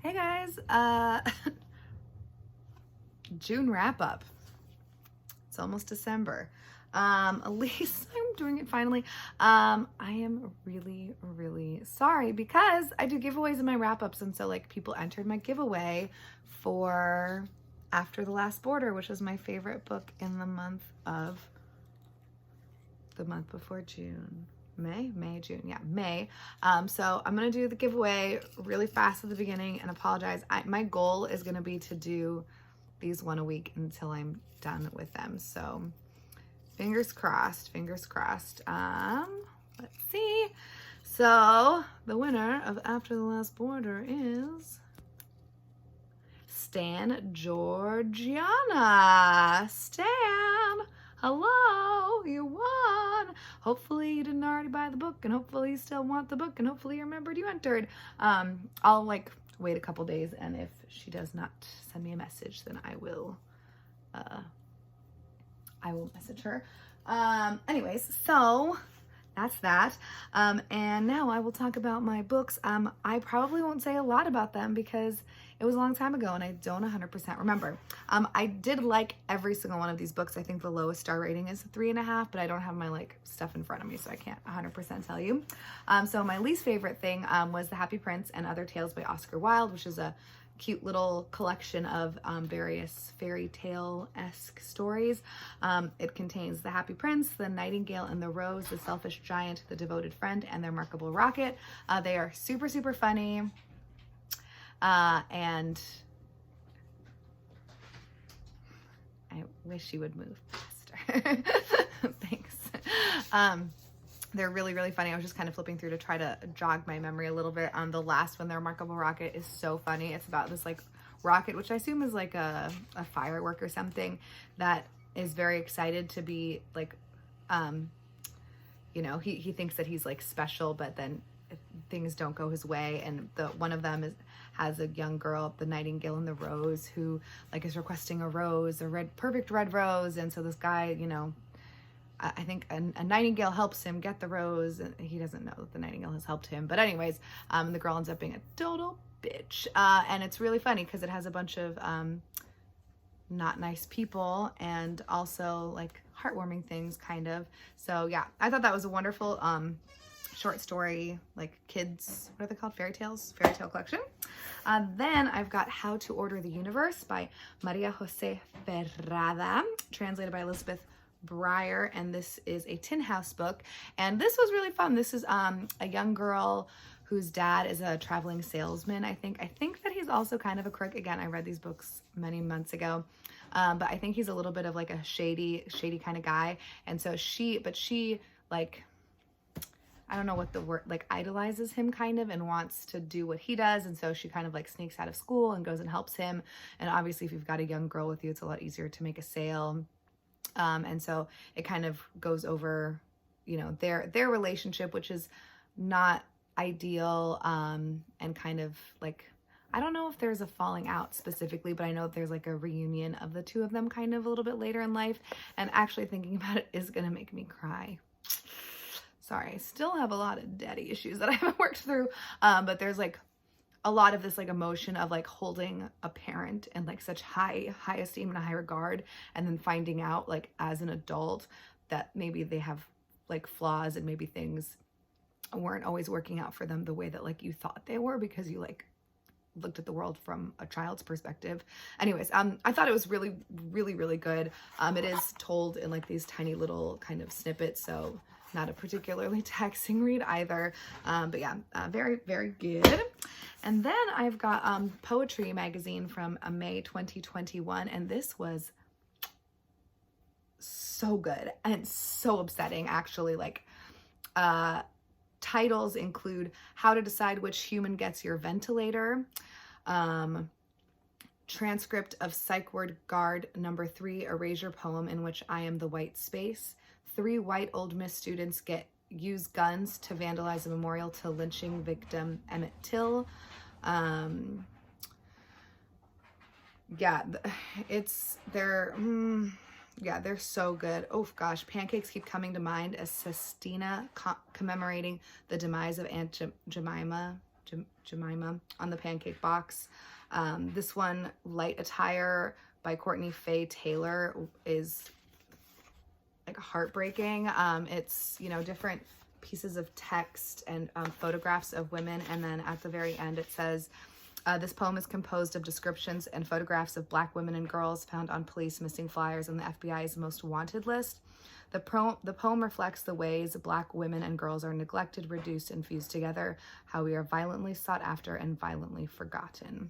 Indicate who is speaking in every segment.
Speaker 1: Hey guys, June wrap up. It's almost December. At least I'm doing it finally. I am really sorry because I do giveaways in my wrap ups, and so like people entered my giveaway for After the Last Border, which is my favorite book in the month before June. June, yeah, May. So I'm gonna do the giveaway really fast at the beginning and apologize. My goal is gonna be to do these one a week until I'm done with them. So fingers crossed, fingers crossed. Let's see. So the winner of After the Last Border is Stan Georgiana. Stan, hello, you won. Hopefully you didn't already buy the book, and hopefully you still want the book, and hopefully you remembered you entered. I'll like wait a couple days, and if she does not send me a message, then I will message her. Anyways, so that's that. And now I will talk about my books. I probably won't say a lot about them because it was a long time ago and I don't 100% remember. I did like every single one of these books. I think the lowest star rating is 3.5, but I don't have my like stuff in front of me, so I can't 100% tell you. So my least favorite thing was The Happy Prince and Other Tales by Oscar Wilde, which is a cute little collection of various fairy tale-esque stories. It contains The Happy Prince, The Nightingale and the Rose, The Selfish Giant, The Devoted Friend, and The Remarkable Rocket. They are super funny. And I wish you would move faster. Thanks. They're really funny. I was just kind of flipping through to try to jog my memory a little bit. The last one, The Remarkable Rocket, is so funny. It's about this like rocket, which I assume is like a firework or something, that is very excited to be like, he thinks that he's like special, but then things don't go his way. And one of them has a young girl, the Nightingale and the Rose, who like is requesting a rose, perfect red rose. And so this guy, I think a nightingale helps him get the rose, and he doesn't know that the nightingale has helped him. But anyways, the girl ends up being a total bitch. And it's really funny because it has a bunch of not nice people and also like heartwarming things kind of. So yeah, I thought that was a wonderful short story, like kids, what are they called? Fairy tale collection. Then I've got How to Order the Universe by Maria Jose Ferrada, translated by Elizabeth Breyer, and this is a Tin House book, and this was really fun. This is a young girl whose dad is a traveling salesman. I think that he's also kind of a crook. Again, I read these books many months ago, but I think he's a little bit of like a shady kind of guy. And so she like, I don't know what the word, like idolizes him kind of and wants to do what he does. And so she kind of like sneaks out of school and goes and helps him. And obviously if you've got a young girl with you, it's a lot easier to make a sale. And so it kind of goes over, their relationship, which is not ideal, and kind of like, I don't know if there's a falling out specifically, but I know there's like a reunion of the two of them kind of a little bit later in life. And actually thinking about it is going to make me cry. Sorry, I still have a lot of daddy issues that I haven't worked through, but there's like a lot of this like emotion of like holding a parent in like such high esteem and high regard, and then finding out like as an adult that maybe they have like flaws and maybe things weren't always working out for them the way that like you thought they were because you like looked at the world from a child's perspective. Anyways, I thought it was really good. It is told in like these tiny little kind of snippets, so not a particularly taxing read either. But yeah, very good. And then I've got Poetry magazine from May 2021, and this was so good and so upsetting actually. Like titles include How to Decide Which Human Gets Your Ventilator, transcript of Psych Word Guard number 3, Erasure Poem in Which I Am the White Space, 3 white Old Miss students use guns to vandalize a memorial to lynching victim Emmett Till. They're so good. Oh gosh, Pancakes Keep Coming to Mind as Sestina commemorating the demise of Aunt Jemima. Jemima on the pancake box. This one, Light Attire by Courtney Faye Taylor, is like heartbreaking. It's, you know, different pieces of text and photographs of women, and then at the very end it says, this poem is composed of descriptions and photographs of Black women and girls found on police missing flyers on the FBI's most wanted list. The poem reflects the ways Black women and girls are neglected, reduced, and fused together, how we are violently sought after and violently forgotten.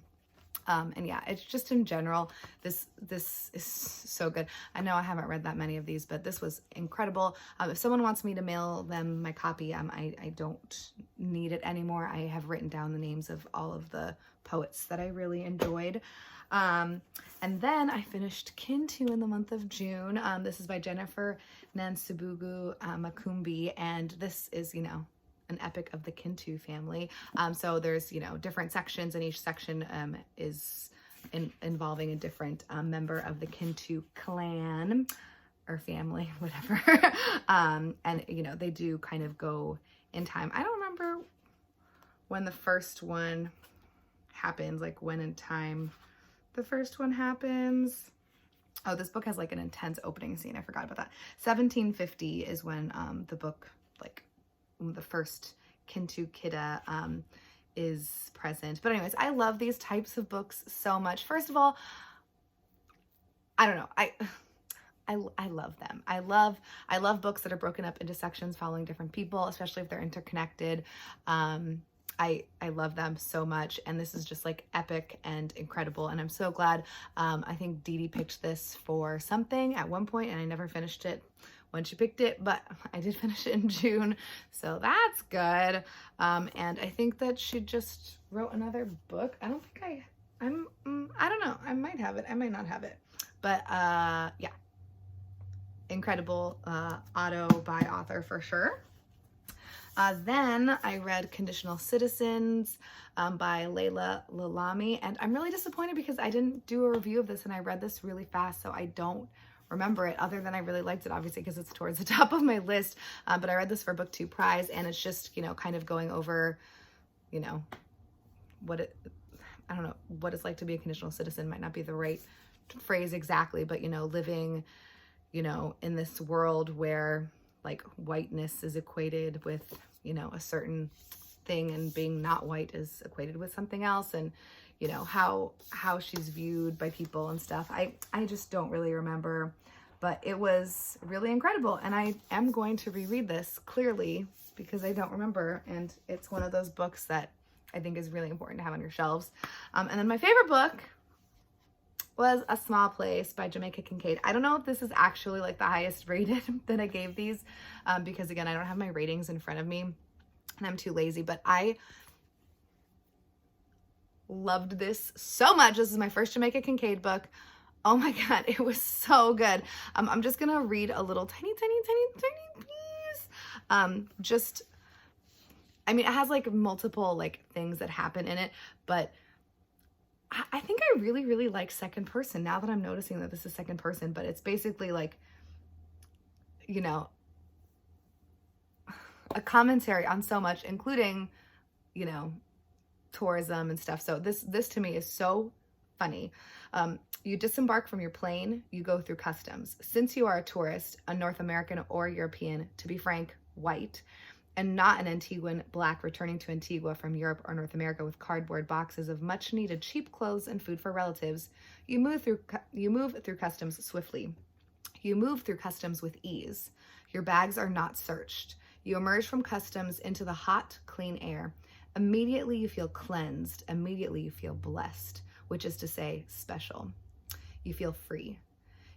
Speaker 1: And yeah, it's just in general, this is so good. I know I haven't read that many of these, but this was incredible. If someone wants me to mail them my copy, I don't need it anymore. I have written down the names of all of the poets that I really enjoyed. And then I finished Kintu in the month of June. This is by Jennifer Nansubugu Makumbi, and this is, you know, an epic of the Kintu family. So there's, you know, different sections, and each section is involving a different member of the Kintu clan or family, whatever. And, you know, they do kind of go in time. I don't remember when the first one happens, like when in time the first one happens. Oh, this book has like an intense opening scene. I forgot about that. 1750 is when the book, like, the first Kintu Kidda is present. But anyways, I love these types of books so much. First of all, I don't know, I love them. I love books that are broken up into sections following different people, especially if they're interconnected. I love them so much, and this is just like epic and incredible, and I'm so glad. I think Dee Dee picked this for something at one point, and I never finished it when she picked it, but I did finish it in June, so that's good. And I think that she just wrote another book. I don't think I don't know. I might have it. I might not have it, but yeah, incredible auto by author for sure. Then I read Conditional Citizens by Layla Lalami, and I'm really disappointed because I didn't do a review of this, and I read this really fast, so I don't remember it, other than I really liked it, obviously, because it's towards the top of my list. But I read this for Book 2 Prize, and it's just, you know, kind of going over, you know, I don't know, what it's like to be a conditional citizen. Might not be the right phrase exactly, but, you know, living, you know, in this world where like whiteness is equated with, you know, a certain thing, and being not white is equated with something else, and, you know, how she's viewed by people and stuff. I just don't really remember, but it was really incredible, and I am going to reread this clearly because I don't remember, and it's one of those books that I think is really important to have on your shelves. And then my favorite book was A Small Place by Jamaica Kincaid. I don't know if this is actually like the highest rated that I gave these, because again, I don't have my ratings in front of me and I'm too lazy, but I loved this so much. This is my first Jamaica Kincaid book. Oh my God, it was so good. I'm just gonna read a little tiny piece. Just, I mean, it has like multiple like things that happen in it, but I think I really, really like second person now that I'm noticing that this is second person, but it's basically like, you know, a commentary on so much, including, you know, tourism and stuff. So this to me is so funny. You disembark from your plane, you go through customs. Since you are a tourist, a North American or European, to be frank, white, and not an Antiguan Black returning to Antigua from Europe or North America with cardboard boxes of much needed cheap clothes and food for relatives, you move through customs swiftly. You move through customs with ease. Your bags are not searched. You emerge from customs into the hot, clean air. Immediately you feel cleansed. Immediately you feel blessed, which is to say special. You feel free.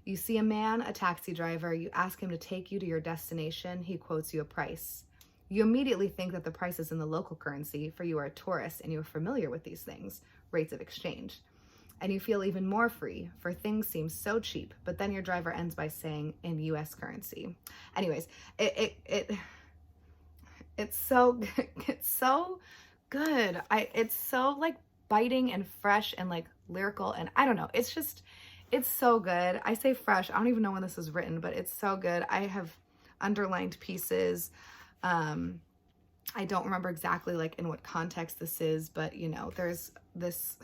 Speaker 1: You see a man, a taxi driver. You ask him to take you to your destination. He quotes you a price. You immediately think that the price is in the local currency, for you are a tourist and you are familiar with these things, rates of exchange. And you feel even more free, for things seem so cheap, but then your driver ends by saying in US currency. Anyways, it's so good. It's so like biting and fresh and like lyrical, and I don't know, it's so good. I say fresh, I don't even know when this was written, but it's so good. I have underlined pieces. I don't remember exactly like in what context this is, but you know, there's this.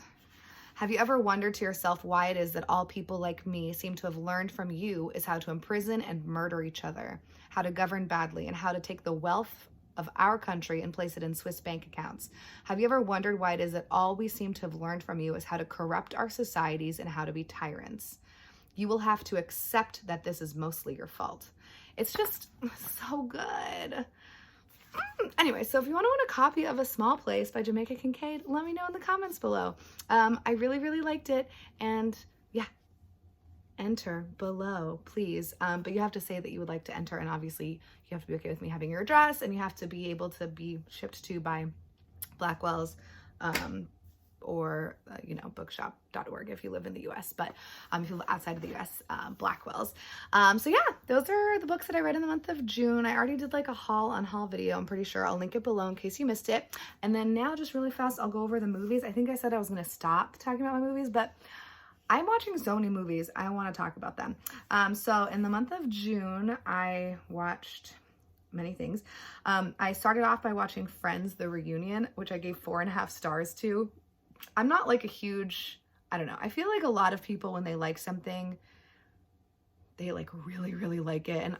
Speaker 1: Have you ever wondered to yourself why it is that all people like me seem to have learned from you is how to imprison and murder each other, how to govern badly, and how to take the wealth of our country and place it in Swiss bank accounts? Have you ever wondered why it is that all we seem to have learned from you is how to corrupt our societies and how to be tyrants? You will have to accept that this is mostly your fault. It's just so good. Anyway, so if you want to win a copy of A Small Place by Jamaica Kincaid, let me know in the comments below. I really, really liked it. And yeah, enter below, please. But you have to say that you would like to enter. And obviously you have to be okay with me having your address, and you have to be able to be shipped to by Blackwell's or you know, bookshop.org if you live in the US, but if you live outside of the US, Blackwell's. So yeah, those are the books that I read in the month of June. I already did like a haul video, I'm pretty sure. I'll link it below in case you missed it. And then now, just really fast, I'll go over the movies. I think I said I was gonna stop talking about my movies, but I'm watching so many movies, I want to talk about them. So in the month of June, I watched many things. I started off by watching Friends, the reunion, which I gave 4.5 stars to. I'm not like a huge, I don't know. I feel like a lot of people, when they like something, they like really, really like it. And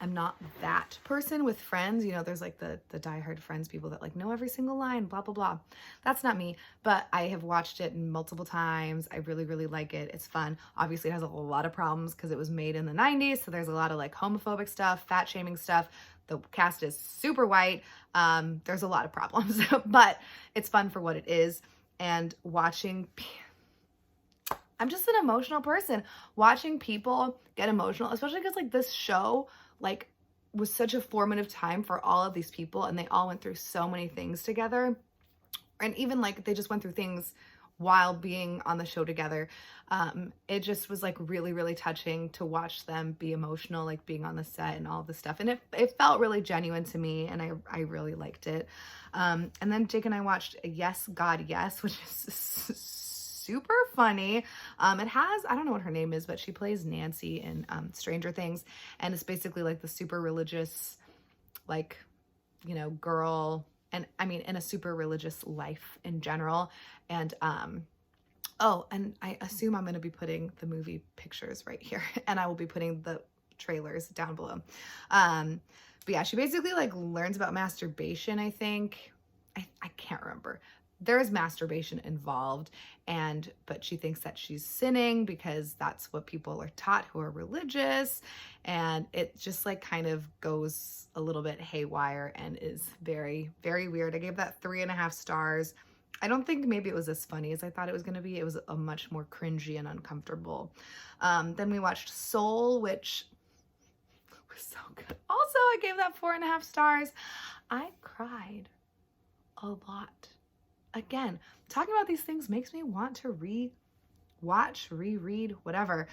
Speaker 1: I'm not that person with Friends. You know, there's like the diehard Friends people that like know every single line, blah, blah, blah. That's not me, but I have watched it multiple times. I really, really like it. It's fun. Obviously it has a lot of problems because it was made in the 90s. So there's a lot of like homophobic stuff, fat shaming stuff. The cast is super white. There's a lot of problems, but it's fun for what it is. And I'm just an emotional person. Watching people get emotional, especially because like this show like was such a formative time for all of these people, and they all went through so many things together. And even like they just went through things while being on the show together. It just was like really, really touching to watch them be emotional, like being on the set and all this stuff. And it felt really genuine to me, and I really liked it. And then Jake and I watched Yes, God, Yes, which is super funny. It has, I don't know what her name is, but she plays Nancy in Stranger Things. And it's basically like the super religious, like, you know, girl, and I mean, in a super religious life in general. And, oh, and I assume I'm going to be putting the movie pictures right here, and I will be putting the trailers down below. But yeah, she basically like learns about masturbation, I think. I can't remember. There is masturbation involved, but she thinks that she's sinning because that's what people are taught who are religious. And it just like kind of goes a little bit haywire and is very, very weird. I gave that 3.5 stars. I don't think maybe it was as funny as I thought it was going to be. It was a much more cringy and uncomfortable. Then we watched Soul, which was so good. Also, I gave that 4.5 stars. I cried a lot. Again, talking about these things makes me want to re-watch, reread, whatever.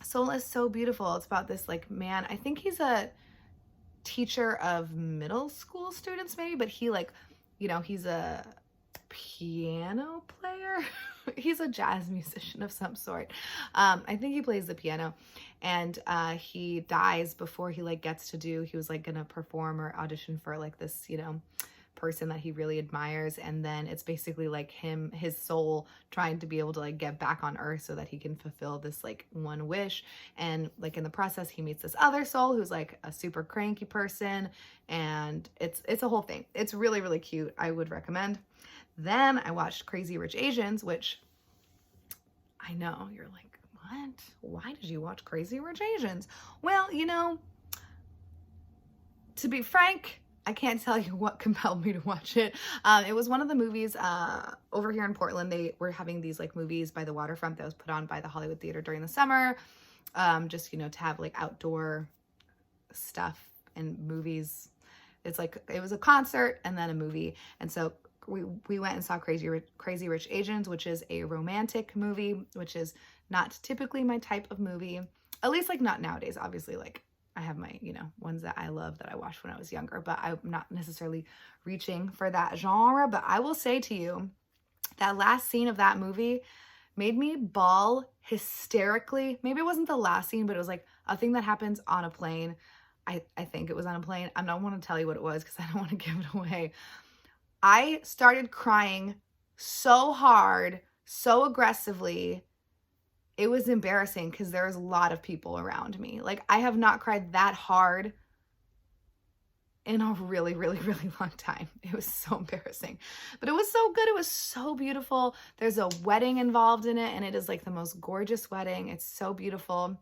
Speaker 1: Soul is so beautiful. It's about this like man, I think he's a teacher of middle school students maybe, but he like, you know, he's a piano player. He's a jazz musician of some sort. I think he plays the piano, and he dies before he like gets to do, he was like gonna perform or audition for like this, you know, person that he really admires. And then it's basically like his soul trying to be able to like get back on earth so that he can fulfill this like one wish. And like in the process he meets this other soul who's like a super cranky person, and it's a whole thing. It's really, really cute. I would recommend. Then I watched Crazy Rich Asians, which I know you're like, what? Why did you watch Crazy Rich Asians? Well, you know, to be frank, I can't tell you what compelled me to watch it. It was one of the movies over here in Portland. They were having these like movies by the waterfront that was put on by the Hollywood Theater during the summer. Just, you know, to have like outdoor stuff and movies. It's like, it was a concert and then a movie. And so we went and saw Crazy Rich Asians, which is a romantic movie, which is not typically my type of movie. At least like not nowadays, obviously. Like I have my, you know, ones that I love that I watched when I was younger, but I'm not necessarily reaching for that genre. But I will say to you, that last scene of that movie made me bawl hysterically. Maybe it wasn't the last scene, but it was like a thing that happens on a plane. I think it was on a plane. I don't want to tell you what it was because I don't want to give it away. I started crying so hard, so aggressively. It was embarrassing because there was a lot of people around me. Like, I have not cried that hard in a really, really, really long time. It was so embarrassing, but it was so good. It was so beautiful. There's a wedding involved in it, and it is like the most gorgeous wedding. It's so beautiful.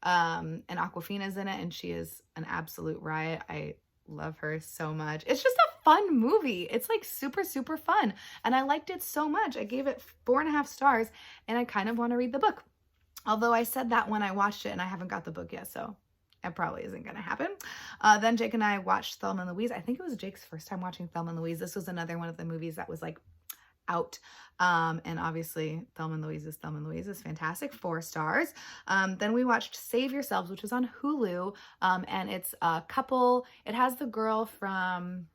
Speaker 1: And Aquafina's in it, and she is an absolute riot. I love her so much. It's just a fun movie. It's like super, super fun. And I liked it so much. I gave it 4.5 stars, and I kind of want to read the book. Although I said that when I watched it, and I haven't got the book yet, so it probably isn't going to happen. Then Jake and I watched Thelma and Louise. I think it was Jake's first time watching Thelma and Louise. This was another one of the movies that was like out. And obviously Thelma and Louise is fantastic. 4 stars. Then we watched Save Yourselves, which is on Hulu. And it's a couple. It has the girl from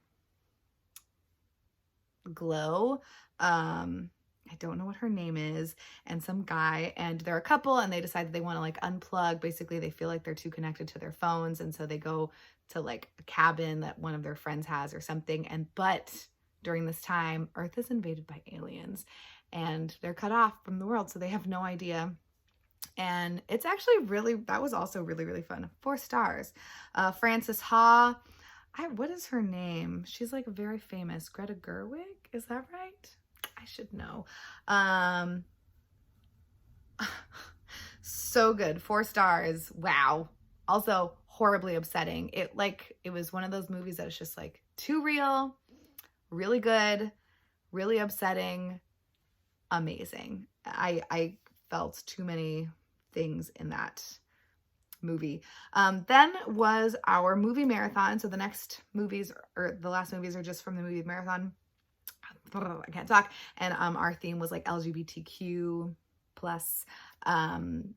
Speaker 1: Glow. I don't know what her name is, and some guy, and they're a couple, and they decide that they want to like unplug. Basically, they feel like they're too connected to their phones, and so they go to like a cabin that one of their friends has or something. But during this time, Earth is invaded by aliens, and they're cut off from the world, so they have no idea. And it's actually that was also really, really fun. 4 stars. Frances Ha. What is her name? She's like very famous. Greta Gerwig? Is that right? I should know. So good. 4 stars. Wow. Also horribly upsetting. It was one of those movies that is just like too real, really good, really upsetting, amazing. I felt too many things in that movie. Then was our movie marathon. So the next movies, or the last movies, are just from the movie marathon. I can't talk. And our theme was like LGBTQ plus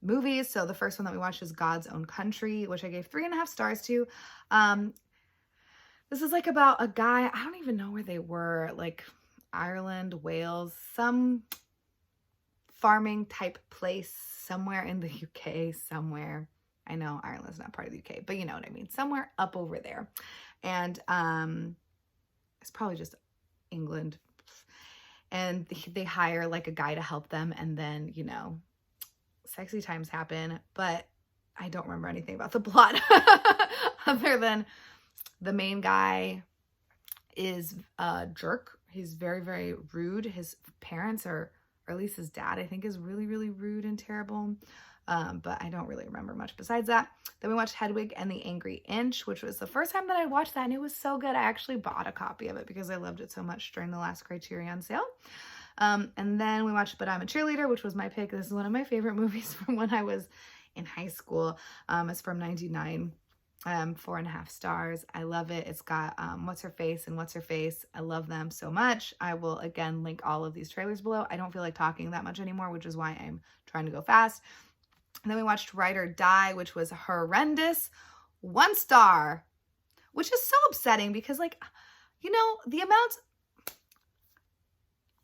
Speaker 1: movies. So the first one that we watched is God's Own Country, which I gave 3.5 stars to. This is like about a guy, I don't even know where they were, like Ireland, Wales, some farming type place somewhere in the UK somewhere. I know Ireland's not part of the UK, but you know what I mean. Somewhere up over there. And it's probably just England. And they hire like a guy to help them, and then, you know, sexy times happen, but I don't remember anything about the plot other than the main guy is a jerk. He's very, very rude. His parents or at least his dad, I think, is really, really rude and terrible. But I don't really remember much besides that. Then we watched Hedwig and the Angry Inch, which was the first time that I watched that, and it was so good. I actually bought a copy of it because I loved it so much during the last Criterion sale. And then we watched But I'm a Cheerleader, which was my pick. This is one of my favorite movies from when I was in high school. It's from 1999. 4.5 stars. I love it. It's got What's Her Face and What's Her Face. I love them so much. I will again link all of these trailers below. I don't feel like talking that much anymore, which is why I'm trying to go fast. And then we watched Ride or Die, which was horrendous. 1 star, which is so upsetting because, like, you know, the amounts,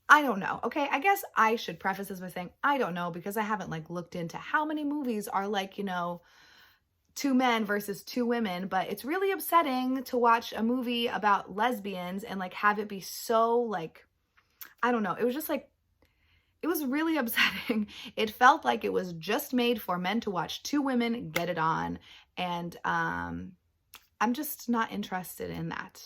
Speaker 1: I don't know. Okay, I guess I should preface this by saying I don't know because I haven't like looked into how many movies are like, you know, 2 men versus 2 women, but it's really upsetting to watch a movie about lesbians and like have it be so like, I don't know. It was just like, it was really upsetting. It felt like it was just made for men to watch 2 women get it on. And I'm just not interested in that.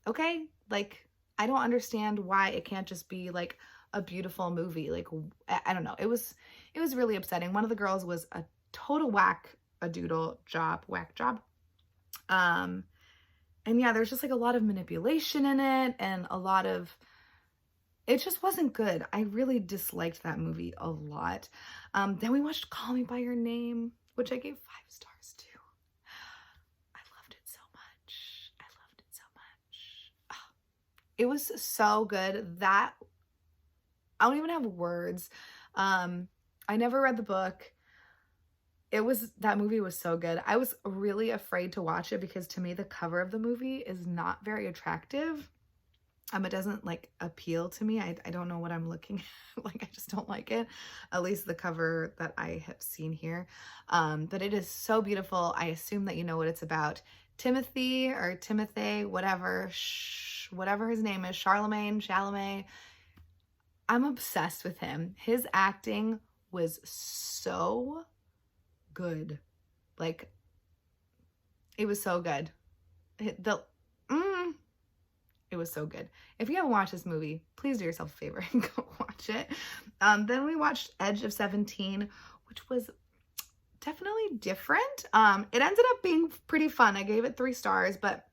Speaker 1: Okay? Like, I don't understand why it can't just be like a beautiful movie. Like, I don't know. It was really upsetting. One of the girls was a total whack job. And yeah, there's just like a lot of manipulation in it and a lot of, it just wasn't good. I really disliked that movie a lot. Then we watched Call Me By Your Name, which I gave 5 stars to. I loved it so much. It was so good that I don't even have words. I never read the book. That movie was so good. I was really afraid to watch it because to me, the cover of the movie is not very attractive. It doesn't like appeal to me. I don't know what I'm looking at. Like, I just don't like it. At least the cover that I have seen here. But it is so beautiful. I assume that you know what it's about. Timothy, whatever, whatever his name is, Chalamet. I'm obsessed with him. His acting was so good. Like, it was so good. It was so good. If you haven't watched this movie, please do yourself a favor and go watch it. Then we watched Edge of 17, which was definitely different. It ended up being pretty fun. I gave it 3 stars, but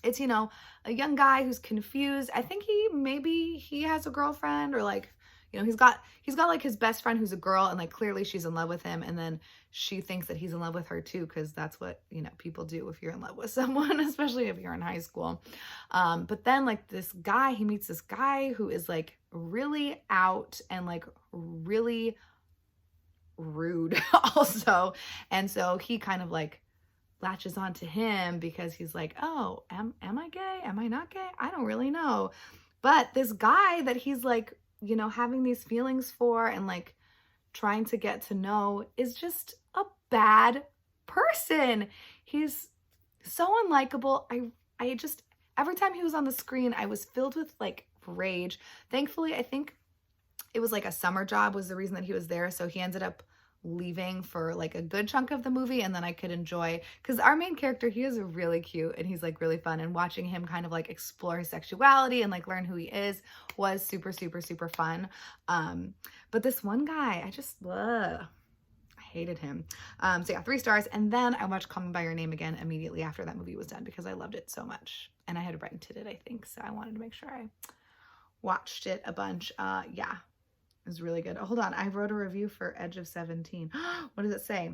Speaker 1: it's, you know, a young guy who's confused. I think maybe he has a girlfriend, or like, you know, he's got like his best friend who's a girl, and like clearly she's in love with him, and then she thinks that he's in love with her too, because that's what, you know, people do if you're in love with someone, especially if you're in high school. But then like he meets this guy who is like really out and like really rude also, and so he kind of like latches onto him because he's like, oh, am I gay? Am I not gay? I don't really know. But this guy that he's like, you know, having these feelings for and like trying to get to know is just a bad person. He's so unlikable. I just, every time he was on the screen, I was filled with like rage. Thankfully, I think it was like a summer job was the reason that he was there. So he ended up leaving for like a good chunk of the movie, and then I could enjoy, because our main character, he is really cute and he's like really fun, and watching him kind of like explore his sexuality and like learn who he is was super fun. But this one guy, I just I hated him. So yeah, 3 stars. And then I watched Call Me by Your Name again immediately after that movie was done because I loved it so much, and I had rented it, I think, so I wanted to make sure I watched it a bunch. Yeah, it was really good. Oh, hold on. I wrote a review for Edge of 17. What does it say?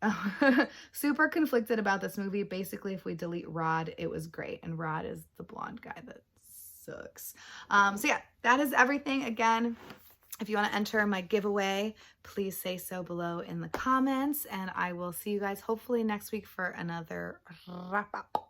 Speaker 1: Oh, super conflicted about this movie. Basically, if we delete Rod, it was great. And Rod is the blonde guy that sucks. So yeah, that is everything. Again, if you want to enter my giveaway, please say so below in the comments. And I will see you guys hopefully next week for another wrap up.